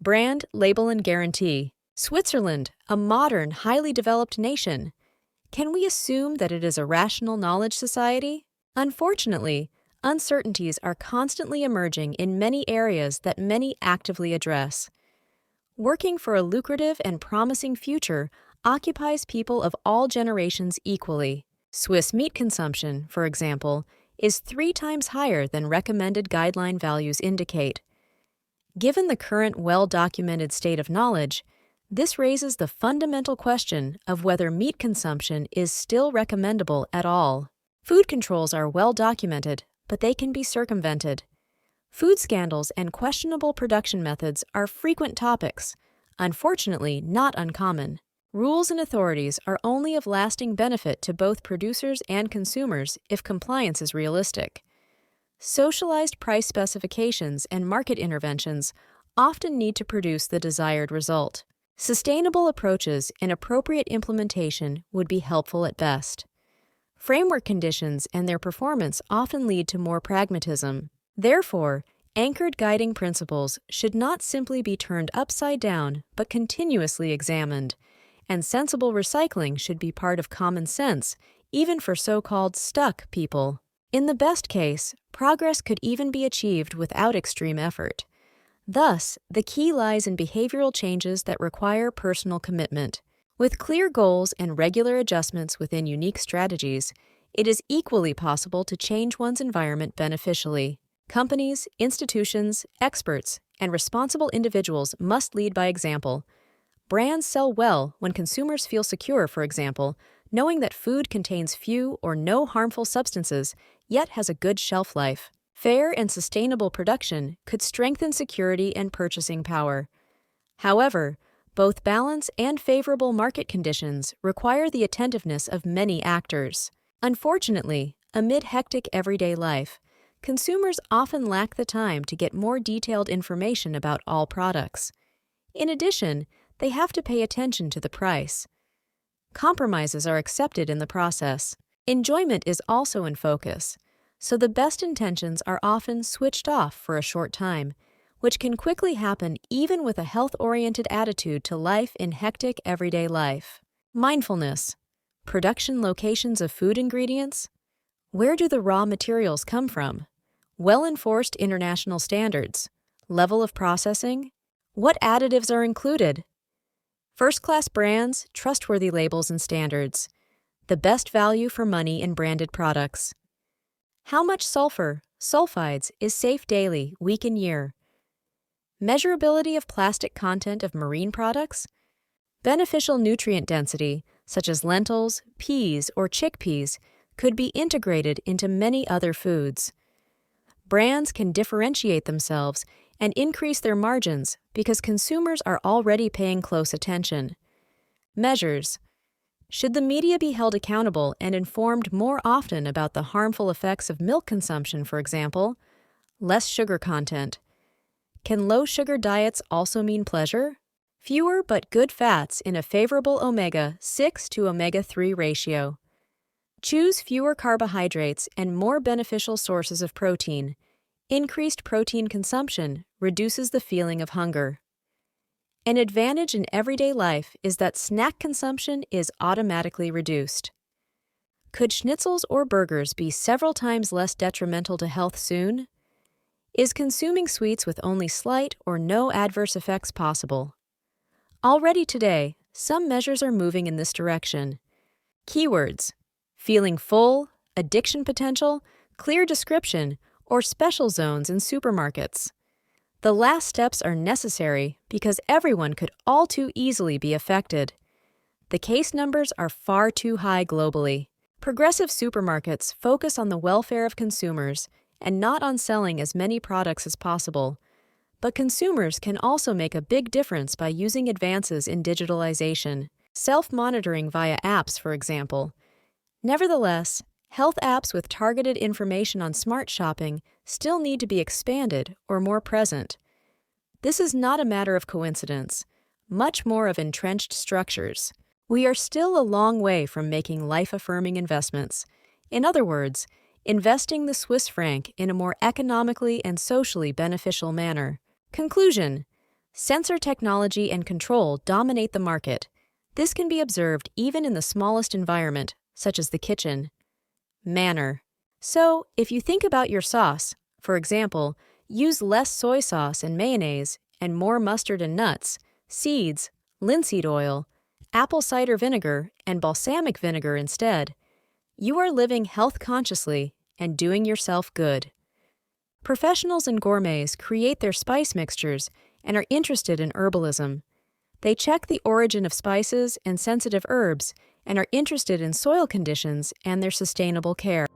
Brand, label, and guarantee. Switzerland, a modern, highly developed nation. Can we assume that it is a rational knowledge society? Unfortunately, uncertainties are constantly emerging in many areas that many actively address. Working for a lucrative and promising future occupies people of all generations equally. Swiss meat consumption, for example, is 3 times higher than recommended guideline values indicate. Given the current well-documented state of knowledge, this raises the fundamental question of whether meat consumption is still recommendable at all. Food controls are well documented, but they can be circumvented. Food scandals and questionable production methods are frequent topics, unfortunately not uncommon. Rules and authorities are only of lasting benefit to both producers and consumers if compliance is realistic. Socialized price specifications and market interventions often need to produce the desired result. Sustainable approaches and appropriate implementation would be helpful at best. Framework conditions and their performance often lead to more pragmatism. Therefore, anchored guiding principles should not simply be turned upside down but continuously examined, and sensible recycling should be part of common sense, even for so-called stuck people. In the best case, progress could even be achieved without extreme effort. Thus, the key lies in behavioral changes that require personal commitment. With clear goals and regular adjustments within unique strategies, it is equally possible to change one's environment beneficially. Companies, institutions, experts, and responsible individuals must lead by example. Brands sell well when consumers feel secure, for example, knowing that food contains few or no harmful substances, yet has a good shelf life. Fair and sustainable production could strengthen security and purchasing power. However, both balance and favorable market conditions require the attentiveness of many actors. Unfortunately, amid hectic everyday life, consumers often lack the time to get more detailed information about all products. In addition, they have to pay attention to the price. Compromises are accepted in the process. Enjoyment is also in focus, so the best intentions are often switched off for a short time, which can quickly happen even with a health-oriented attitude to life in hectic everyday life. Mindfulness. Production locations of food ingredients. Where do the raw materials come from? Well-enforced international standards. Level of processing. What additives are included? First-class brands, trustworthy labels and standards. The best value for money in branded products. How much sulfur, sulfides, is safe daily, week and year? Measurability of plastic content of marine products. Beneficial nutrient density, such as lentils, peas, or chickpeas, could be integrated into many other foods. Brands can differentiate themselves and increase their margins because consumers are already paying close attention. Measures. Should the media be held accountable and informed more often about the harmful effects of milk consumption, for example? Less sugar content. Can low-sugar diets also mean pleasure? Fewer but good fats in a favorable omega-6 to omega-3 ratio. Choose fewer carbohydrates and more beneficial sources of protein. Increased protein consumption reduces the feeling of hunger. An advantage in everyday life is that snack consumption is automatically reduced. Could schnitzels or burgers be several times less detrimental to health soon? Is consuming sweets with only slight or no adverse effects possible? Already today, some measures are moving in this direction. Keywords: feeling full, addiction potential, clear description, or special zones in supermarkets. The last steps are necessary because everyone could all too easily be affected. The case numbers are far too high globally. Progressive supermarkets focus on the welfare of consumers and not on selling as many products as possible. But consumers can also make a big difference by using advances in digitalization, self-monitoring via apps, for example. Nevertheless, health apps with targeted information on smart shopping still need to be expanded or more present. This is not a matter of coincidence, much more of entrenched structures. We are still a long way from making life-affirming investments. In other words, investing the Swiss franc in a more economically and socially beneficial manner. Conclusion: Sensor technology and control dominate the market. This can be observed even in the smallest environment, such as the kitchen. Manner. So, if you think about your sauce, for example, use less soy sauce and mayonnaise and more mustard and nuts, seeds, linseed oil, apple cider vinegar, and balsamic vinegar instead. You are living health consciously and doing yourself good. Professionals and gourmets create their spice mixtures and are interested in herbalism. They check the origin of spices and sensitive herbs and are interested in soil conditions and their sustainable care.